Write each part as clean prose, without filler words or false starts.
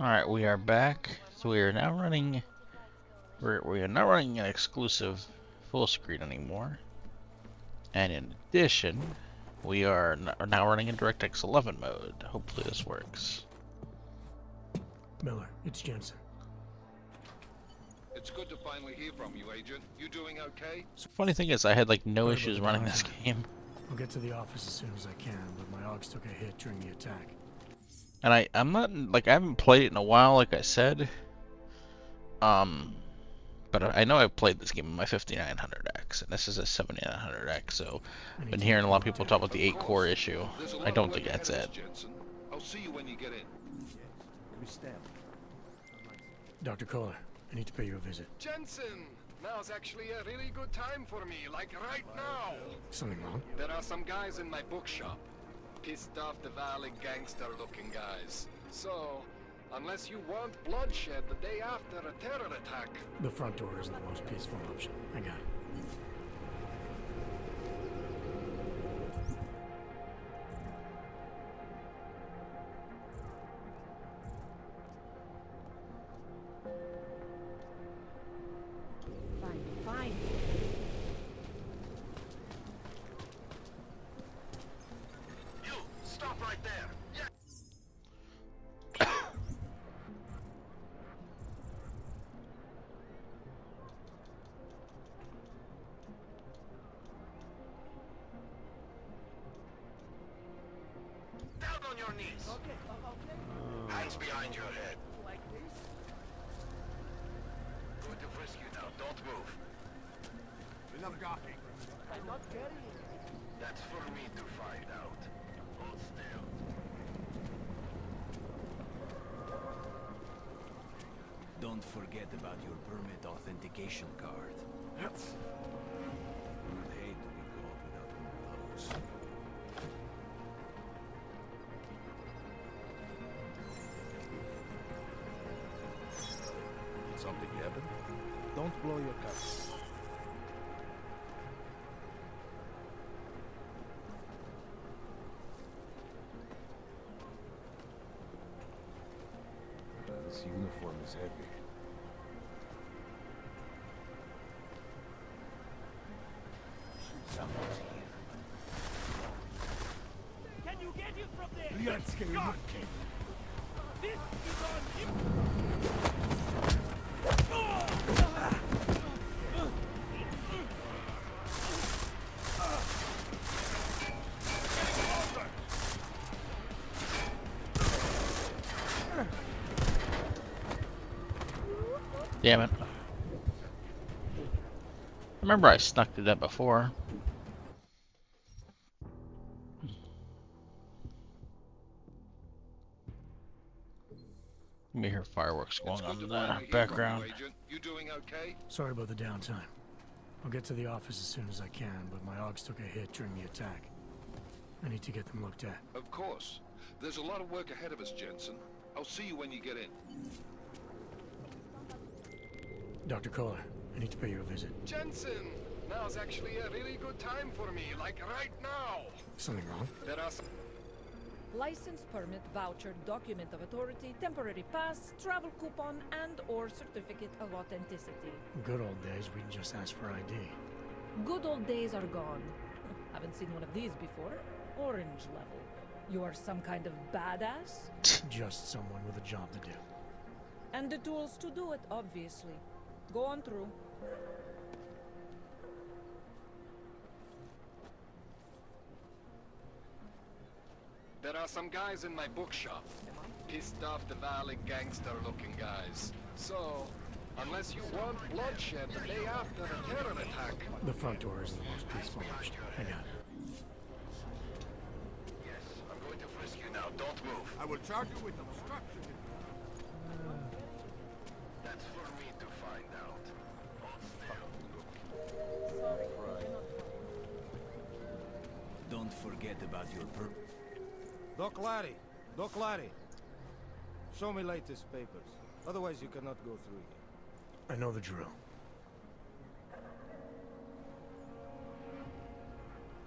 Alright, we are back. So we are now running. We are not running an exclusive full screen anymore. And in addition, we are now running in DirectX 11 mode. Hopefully this works. Miller, it's Jensen. It's good to finally hear from you, Agent. You doing okay? Funny thing is, I had like no Sorry issues about the running this downtime. game. I'll get to the office as soon as I can, but my AUGs took a hit during the attack. And I'm not like I haven't played it in a while, like I said. But I know I've played this game on my 5900X, and this is a 7900X. So I've been hearing a lot of people talk about the 8-core issue. I don't think that's it. Jensen. I'll see you when you get in. Dr. Kohler, I need to pay you a visit. Jensen! Now's actually a really good time for me, like right now. Something wrong? There are some guys in my bookshop. Pissed off the Valley gangster-looking guys. So, unless you want bloodshed the day after a terror attack... The front door isn't the most peaceful option. I got it. Fine. You! Stop right there! Yeah. Down on your knees! Hands behind your head. Like this? Going to frisk you now. Don't move. Enough gawking. I'm not carrying. That's for me to find out. Hold still. Don't forget about your permit authentication card. Would hate to be caught without one of those. Something happen? Don't blow your cover. This uniform is heavy. Someone's here. Can you get him from there? Let's get him. This is on him. Damn it. I remember I snuck through that before. You may hear fireworks going on in the background. You doing okay? Sorry about the downtime. I'll get to the office as soon as I can, but my AUGs took a hit during the attack. I need to get them looked at. Of course. There's a lot of work ahead of us, Jensen. I'll see you when you get in. Dr. Kohler, I need to pay you a visit. Jensen! Now's actually a really good time for me, like right now. Something wrong? There are some... License, permit, voucher, document of authority, temporary pass, travel coupon, and/or certificate of authenticity. Good old days, we can just ask for ID. Good old days are gone. Haven't seen one of these before. Orange level. You are some kind of badass? Just someone with a job to do. And the tools to do it, obviously. Go on through. There are some guys in my bookshop. Pissed off the Valley gangster-looking guys. So, unless you want bloodshed the day after a terror attack... The front door isn't the most peaceful option. I got it. Yes, I'm going to frisk you now. Don't move. I will charge you with obstruction. That's for me to find out. Hold still. Don't forget about your permit. Doc Larry. Show me latest papers. Otherwise you cannot go through here. I know the drill.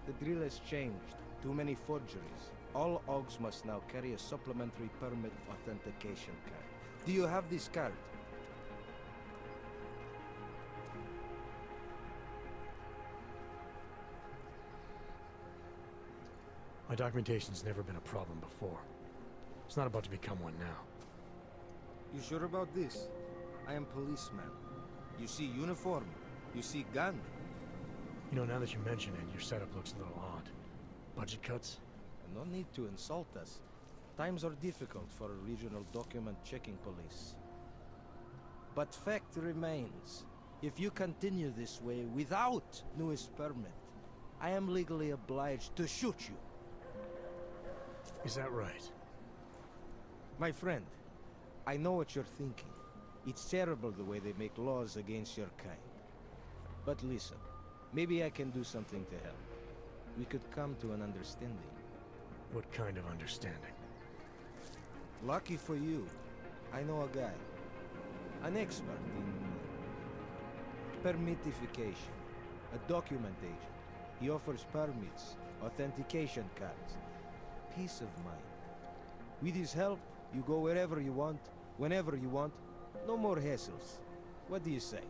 The drill has changed. Too many forgeries. All AUGs must now carry a supplementary permit authentication card. Do you have this card? My documentation's never been a problem before. It's not about to become one now. You sure about this? I am policeman. You see uniform. You see gun. You know, now that you mention it, your setup looks a little odd. Budget cuts? No need to insult us. Times are difficult for a regional document checking police. But fact remains, if you continue this way without newest permit, I am legally obliged to shoot you. Is that right? My friend, I know what you're thinking. It's terrible the way they make laws against your kind. But listen, maybe I can do something to help. We could come to an understanding. What kind of understanding? Lucky for you, I know a guy. An expert in permitification. A document agent. He offers permits, authentication cards. Peace of mind. With his help, you go wherever you want, whenever you want. No more hassles. What do you say?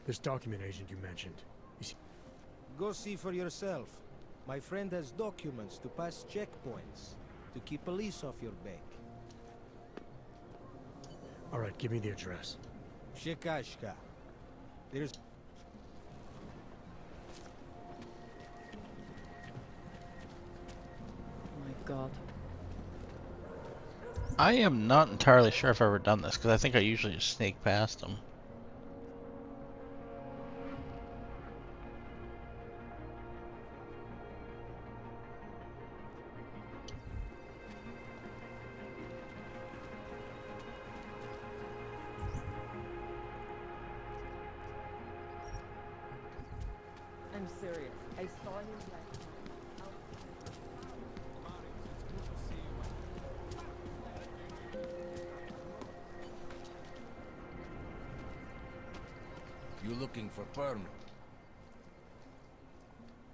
This document agent you mentioned, is he... Go see for yourself. My friend has documents to pass checkpoints, to keep police off your back. All right, give me the address. Shikashka. There's... My God. I am not entirely sure if I've ever done this, because I think I usually just sneak past them. I'm serious. I saw him last night. You looking for permit?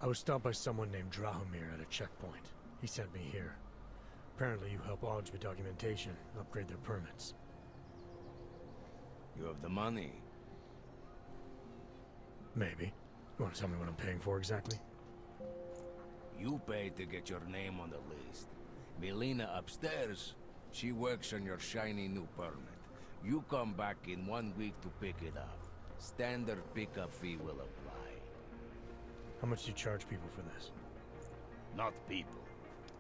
I was stopped by someone named Drahomir at a checkpoint. He sent me here. Apparently you help Augs with documentation, upgrade their permits. You have the money. Maybe. You want to tell me what I'm paying for exactly? You paid to get your name on the list. Melina upstairs, she works on your shiny new permit. You come back in 1 week to pick it up. Standard pickup fee will apply. How much do you charge people for this? Not people.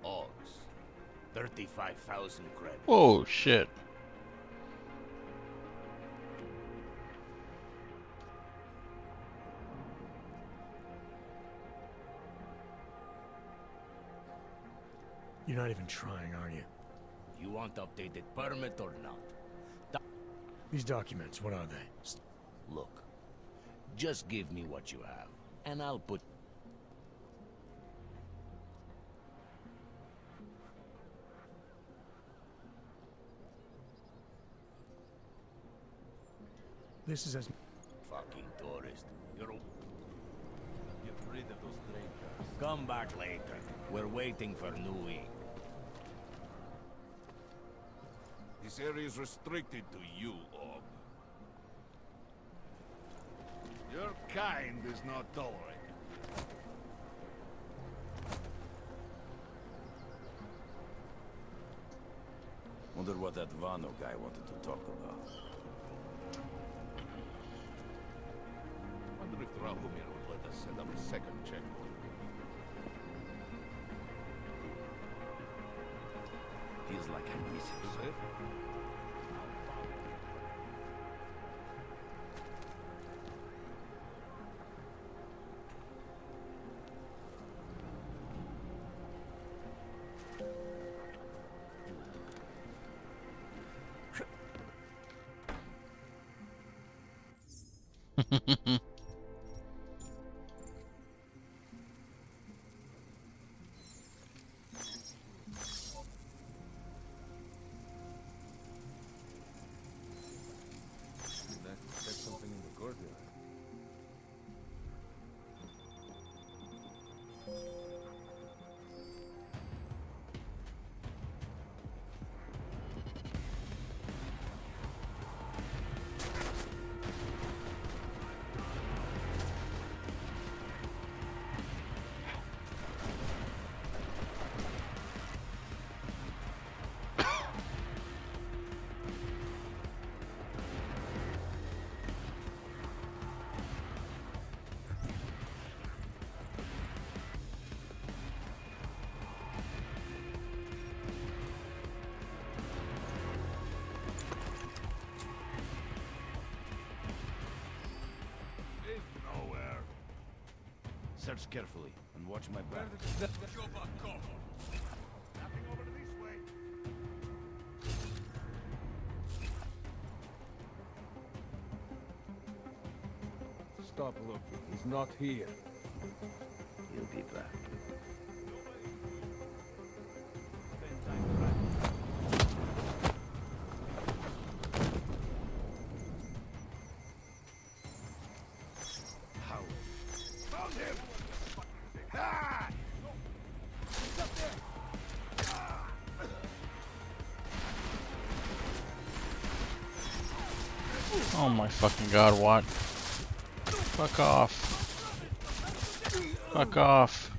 Augs. 35,000 credits. Whoa, shit. You're not even trying, are you? You want updated permit or not? These documents, what are they? Look, just give me what you have, and I'll put... This is as... Fucking tourist. You're... Get rid of those strangers. Come back later. We're waiting for new ink. This area is restricted to you, Og. Your kind is not tolerated. Wonder what that Vano guy wanted to talk about. Wonder if Drahomir would let us set up a second checkpoint. Feels like I'm missing Is something. it? Search carefully and watch my back. Stop looking. He's not here. He'll be back. How? Found him! Ah! He's up there! Oh my fucking god, what? Fuck off. Fuck off.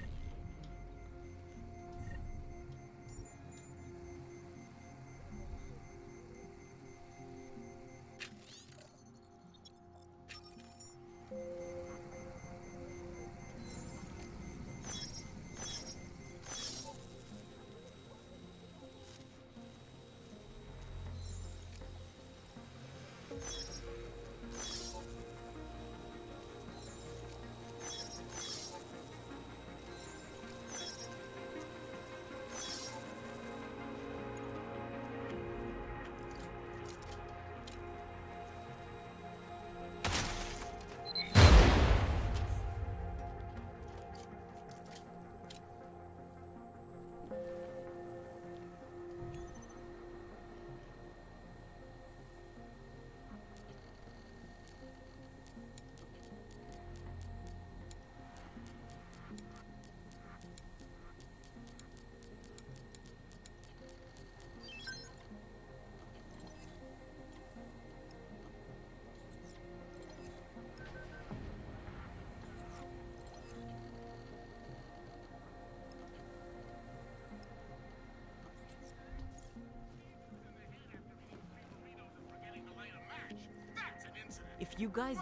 If you guys...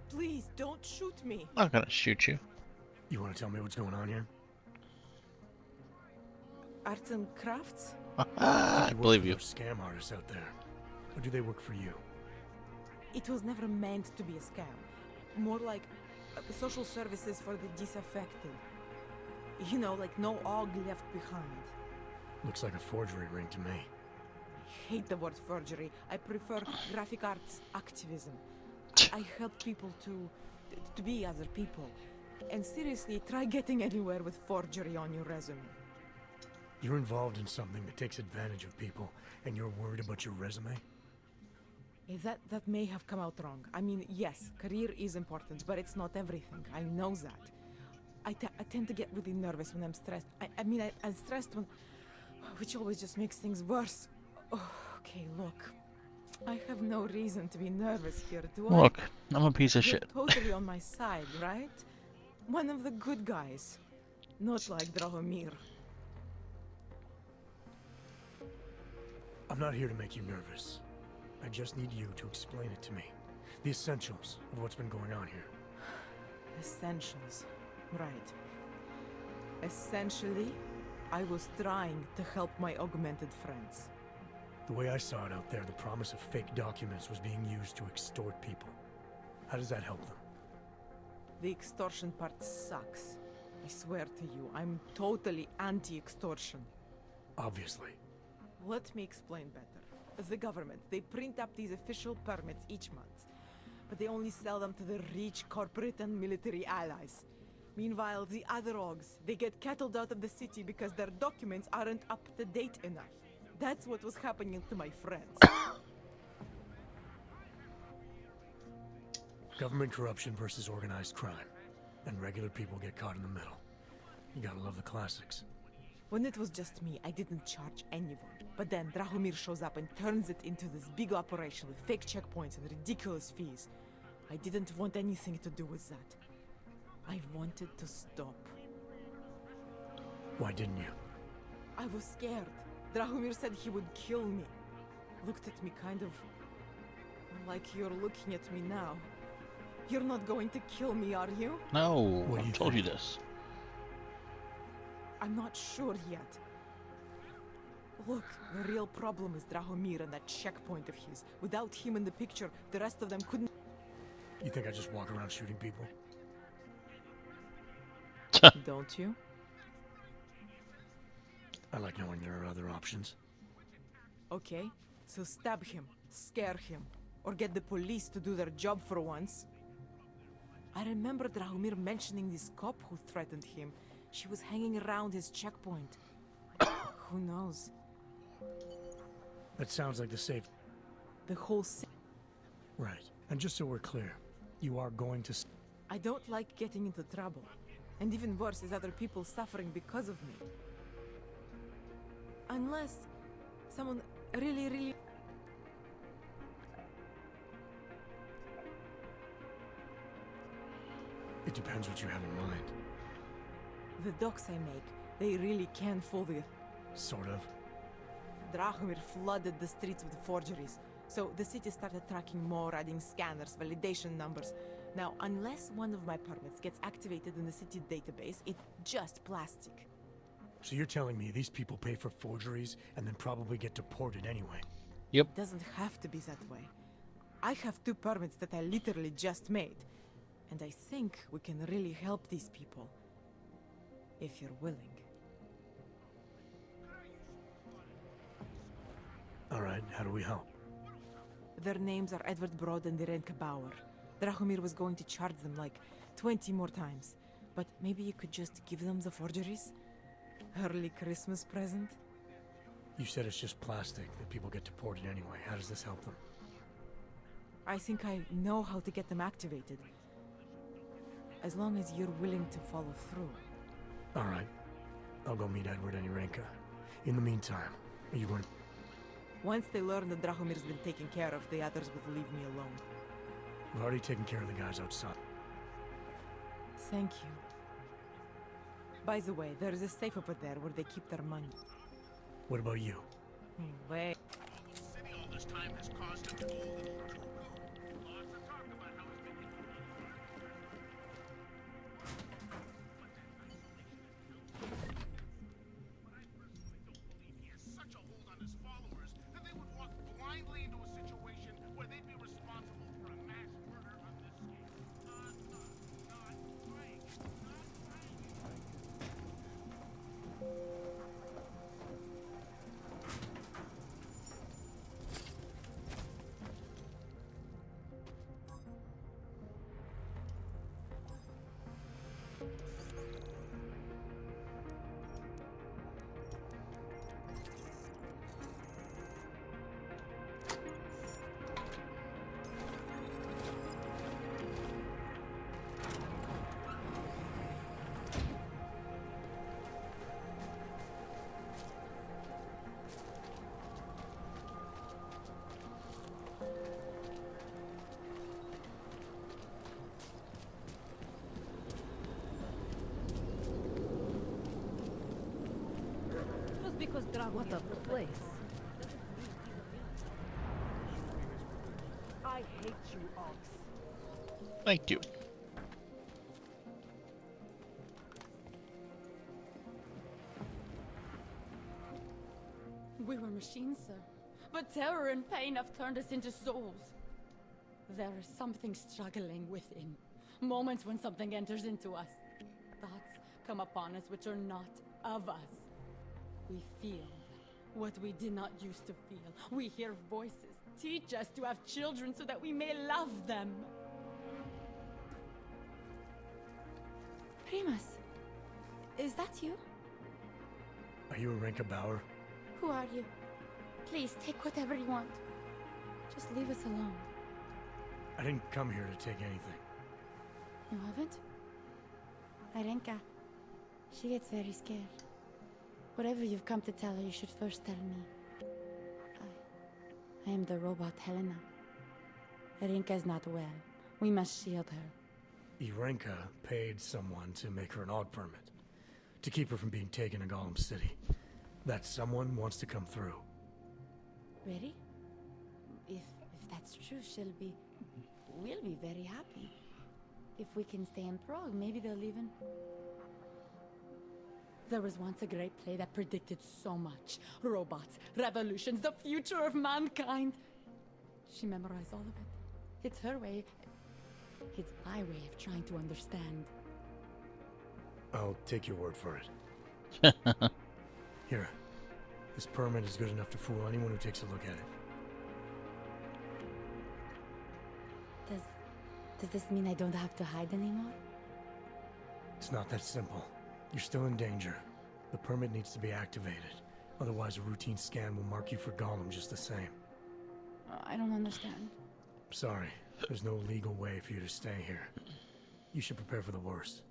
Please, don't shoot me. I'm not gonna shoot you. You want to tell me what's going on here? Arts and crafts? I believe you. Those scam artists out there. Or do they work for you? It was never meant to be a scam. More like social services for the disaffected. You know, like no og left behind. Looks like a forgery ring to me. I hate the word forgery. I prefer graphic arts activism. I help people to be other people. And seriously, try getting anywhere with forgery on your resume. You're involved in something that takes advantage of people, and you're worried about your resume? That may have come out wrong. I mean, yes, career is important, but it's not everything. I know that. I tend to get really nervous when I'm stressed. I'm stressed when... which always just makes things worse. Oh, okay, look. I have no reason to be nervous here, do I? Look, I'm a piece of You're shit. totally on my side, right? One of the good guys. Not like Drahomir. I'm not here to make you nervous. I just need you to explain it to me. The essentials of what's been going on here. Essentials. Right. Essentially, I was trying to help my augmented friends. The way I saw it out there, the promise of fake documents was being used to extort people. How does that help them? The extortion part sucks. I swear to you, I'm totally anti-extortion. Obviously. Let me explain better. The government, they print up these official permits each month, but they only sell them to the rich corporate and military allies. Meanwhile, the other Ogs, they get cattled out of the city because their documents aren't up to date enough. That's what was happening to my friends. Government corruption versus organized crime. And regular people get caught in the middle. You gotta love the classics. When it was just me, I didn't charge anyone. But then Drahomir shows up and turns it into this big operation with fake checkpoints and ridiculous fees. I didn't want anything to do with that. I wanted to stop. Why didn't you? I was scared. Drahomir said he would kill me. Looked at me kind of... like you're looking at me now. You're not going to kill me, are you? No, What do I you told you think? this. I'm not sure yet. Look, the real problem is Drahomir and that checkpoint of his. Without him in the picture, the rest of them couldn't... You think I just walk around shooting people? Don't you? I like knowing there are other options. Okay, so stab him, scare him, or get the police to do their job for once. I remember Drahomir mentioning this cop who threatened him. She was hanging around his checkpoint. Who knows? That sounds like the safe. The whole Right. And just so we're clear, you are going to... I don't like getting into trouble. And even worse is other people suffering because of me. Unless someone really... It depends what you have in mind. The docs I make, they really can fool the... Sort of. Drahomir flooded the streets with forgeries. So the city started tracking more, adding scanners, validation numbers. Now, unless one of my permits gets activated in the city database, it's just plastic. So you're telling me these people pay for forgeries and then probably get deported anyway? Yep. It doesn't have to be that way. I have 2 permits that I literally just made. And I think we can really help these people. If you're willing. Alright, how do we help? Their names are Edward Broad and Irenka Bauer. Drahomir was going to charge them like 20 more times. But maybe you could just give them the forgeries? Early Christmas present? You said it's just plastic, that people get deported anyway. How does this help them? I think I know how to get them activated. As long as you're willing to follow through. Alright. I'll go meet Edward and Irenka. In the meantime, are you going to... Once they learn that Drahomir's been taken care of, the others would leave me alone. We've already taken care of the guys outside. Thank you. By the way, there is a safe over there where they keep their money. What about you? Wait. City all this time has caused him to go a little too good. Lots of talk about how he's been but I personally don't believe he has such a hold on his followers that they would walk blindly into a situation where they'd be responsible for a mass murder on this scale. Not right. Because Drago what a place. I hate you, Ox. Thank you. We were machines, sir. But terror and pain have turned us into souls. There is something struggling within. Moments when something enters into us. Thoughts come upon us which are not of us. We feel what we did not used to feel. We hear voices teach us to have children so that we may love them. Primus, is that you? Are you Irenka Bauer? Who are you? Please, take whatever you want. Just leave us alone. I didn't come here to take anything. You haven't? Irenka, she gets very scared. Whatever you've come to tell her, you should first tell me. I am the robot Helena. Irenka is not well. We must shield her. Irenka paid someone to make her an AUG permit. To keep her from being taken to Golem City. That someone wants to come through. Really? If that's true, we'll be very happy. If we can stay in Prague, maybe they'll even... There was once a great play that predicted so much. Robots, revolutions, the future of mankind. She memorized all of it. It's her way. It's my way of trying to understand. I'll take your word for it. Here. This permit is good enough to fool anyone who takes a look at it. Does this mean I don't have to hide anymore? It's not that simple. You're still in danger. The permit needs to be activated. Otherwise, a routine scan will mark you for Gollum just the same. I don't understand. Sorry. There's no legal way for you to stay here. You should prepare for the worst.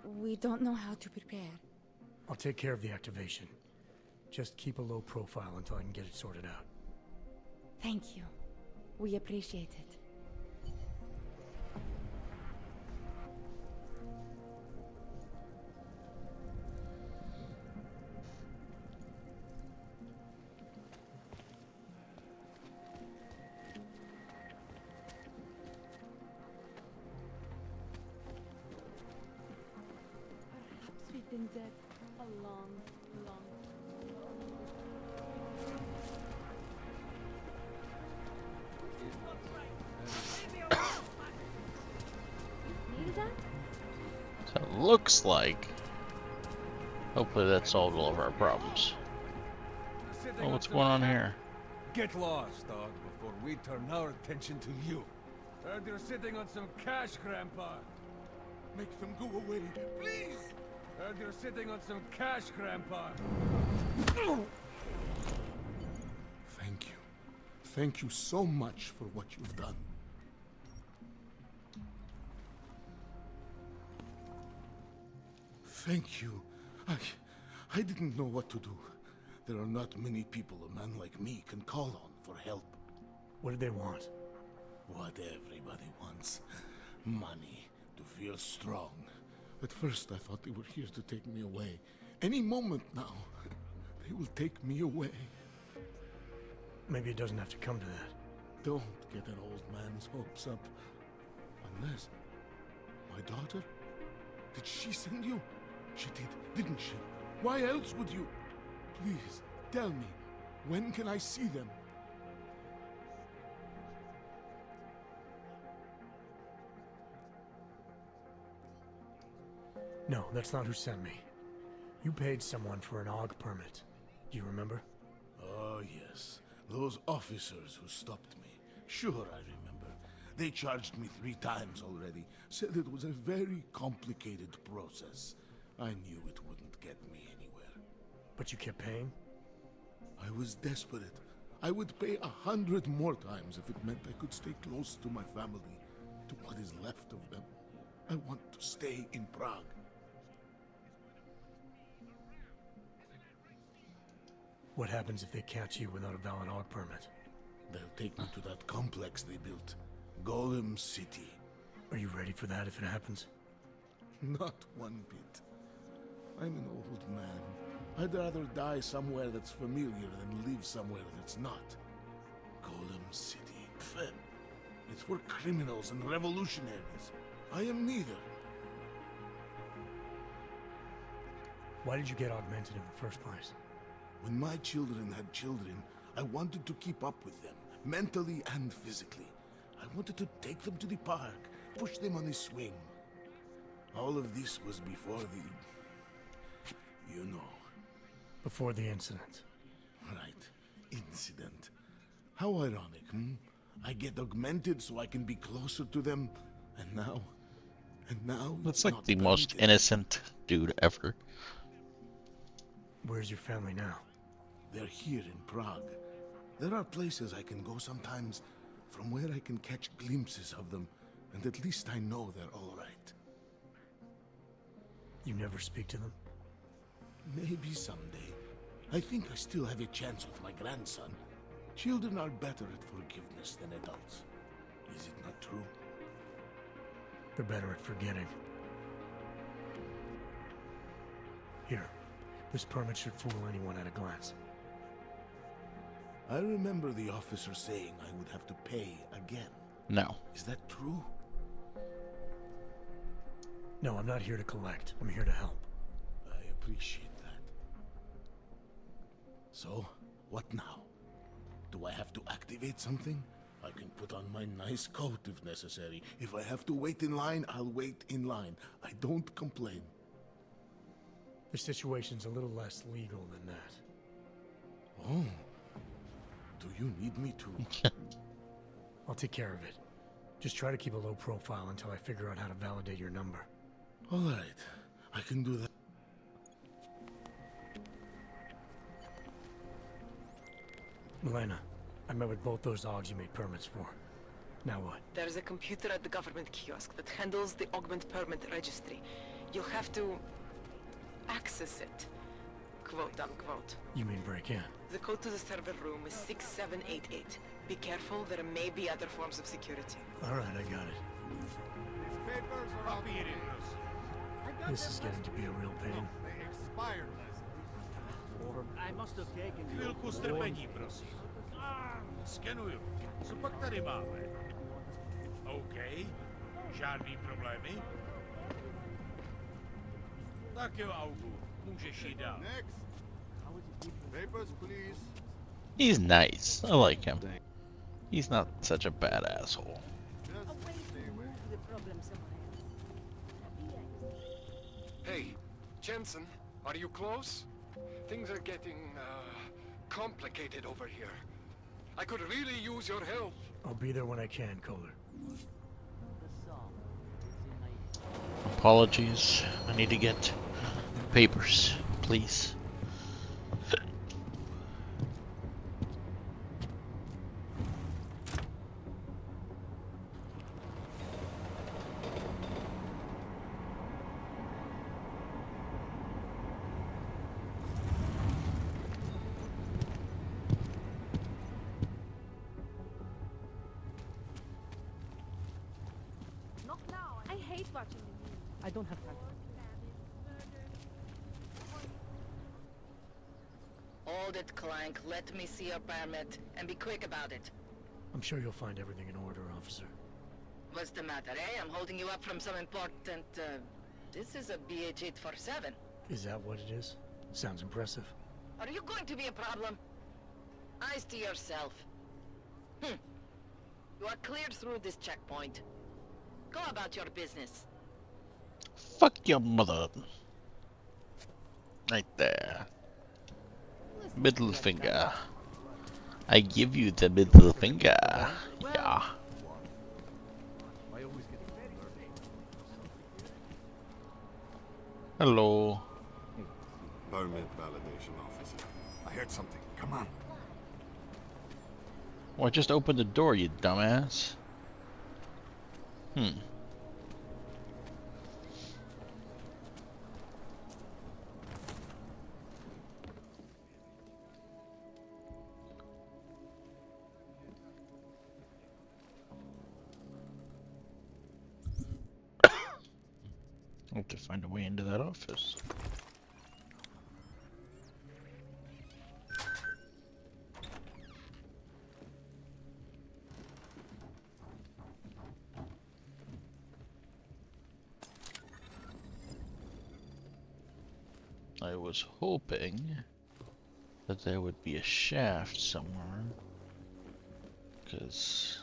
We don't know how to prepare. I'll take care of the activation. Just keep a low profile until I can get it sorted out. Thank you. We appreciate it. Perhaps we've been dead a long, long So it looks like, hopefully that solved all of our problems. Oh, what's going on here? Get lost, dog, before we turn our attention to you. Heard you're sitting on some cash, Grandpa. Make them go away, please! Heard you're sitting on some cash, Grandpa. Thank you. Thank you so much for what you've done. Thank you. I didn't know what to do. There are not many people a man like me can call on for help. What did they want? What everybody wants. Money. To feel strong. At first I thought they were here to take me away. Any moment now, they will take me away. Maybe it doesn't have to come to that. Don't get an old man's hopes up. Unless... My daughter? Did she send you? She did, didn't she? Why else would you? Please, tell me. When can I see them? No, that's not who sent me. You paid someone for an AUG permit. Do you remember? Oh, yes. Those officers who stopped me. Sure, I remember. They charged me 3 times already. Said it was a very complicated process. I knew it wouldn't get me anywhere. But you kept paying? I was desperate. I would pay 100 more times if it meant I could stay close to my family, to what is left of them. I want to stay in Prague. What happens if they catch you without a valid AUG permit? They'll take me to that complex they built. Golem City. Are you ready for that if it happens? Not one bit. I'm an old man. I'd rather die somewhere that's familiar than live somewhere that's not. Golem City. Pfft. It's for criminals and revolutionaries. I am neither. Why did you get augmented in the first place? When my children had children, I wanted to keep up with them, mentally and physically. I wanted to take them to the park, push them on a swing. All of this was before the... you know. Before the incident. Right. Incident. How ironic, hmm? I get augmented so I can be closer to them, and now... That's like the most innocent dude ever. Where's your family now? They're here in Prague. There are places I can go sometimes, from where I can catch glimpses of them, and at least I know they're all right. You never speak to them? Maybe someday. I think I still have a chance with my grandson. Children are better at forgiveness than adults. Is it not true? They're better at forgetting. Here. This permit should fool anyone at a glance. I remember the officer saying I would have to pay again. No. Is that true? No, I'm not here to collect. I'm here to help. I appreciate that. So, what now? Do I have to activate something? I can put on my nice coat if necessary. If I have to wait in line, I'll wait in line. I don't complain. The situation's a little less legal than that. Oh. Do you need me to? I'll take care of it. Just try to keep a low profile until I figure out how to validate your number. All right. I can do that. Milena, I met with both those dogs you made permits for. Now what? There's a computer at the government kiosk that handles the augment permit registry. You'll have to access it, quote unquote. You mean break in? The code to the server room is 6788. Be careful, there may be other forms of security. Alright, I got it. These papers are all This is getting to be a real pain. They expired last week. I must have taken Chvilku strpení, prosím. Skenuju. Co pak tady máme? OK. Žádný problémy? Tak jo, Augu. Můžeš jít dál. Next. Papers, please. He's nice. I like him. He's not such a bad asshole. Hey, Jensen, are you close? Things are getting, complicated over here. I could really use your help. I'll be there when I can, Kohler. Apologies. I need to get papers, please. I hate watching the news. I don't have time. Hold it, Clank. Let me see your permit, and be quick about it. I'm sure you'll find everything in order, officer. What's the matter, eh? I'm holding you up from some important, This is a BH-847. Is that what it is? Sounds impressive. Are you going to be a problem? Eyes to yourself. You are cleared through this checkpoint. Go about your business. Fuck your mother. Right there. Middle finger. I give you the middle finger. Yeah. Hello. Permit validation officer. I heard something. Come on. Well, just open the door, you dumbass. I have to find a way into that office. I was hoping that there would be a shaft somewhere, because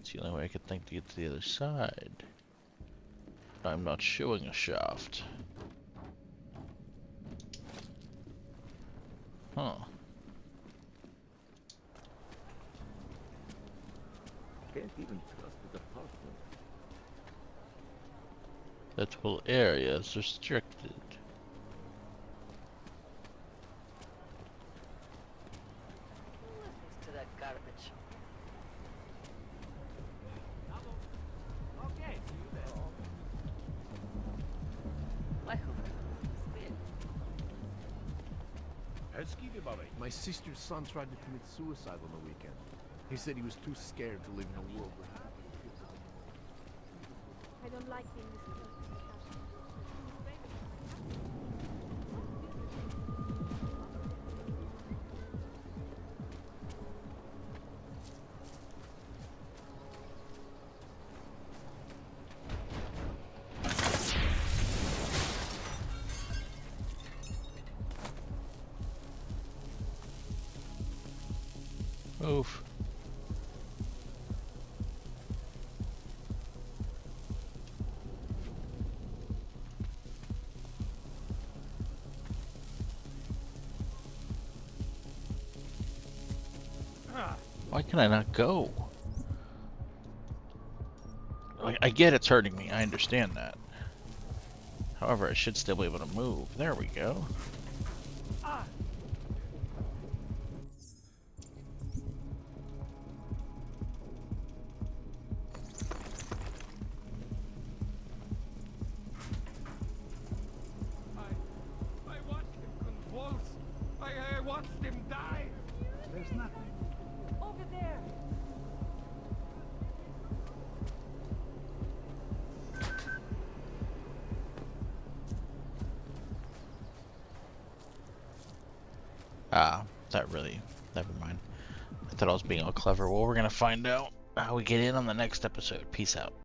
it's the only way I could think to get to the other side. But I'm not showing a shaft. Huh. Can't even trust the department. That whole area is restricted. To that garbage. Okay, see you there. Hezký vybavení. My sister's son tried to commit suicide on the weekend. He said he was too scared to live in a world where I don't like being this close to the castle. Oof. Why can I not go? I get it's hurting me. I understand that. However, I should still be able to move. There we go. I watched him convulse. I watched him die. There's nothing. Over there. Ah, never mind. I thought I was being all clever. Well, we're gonna find out how we get in on the next episode. Peace out.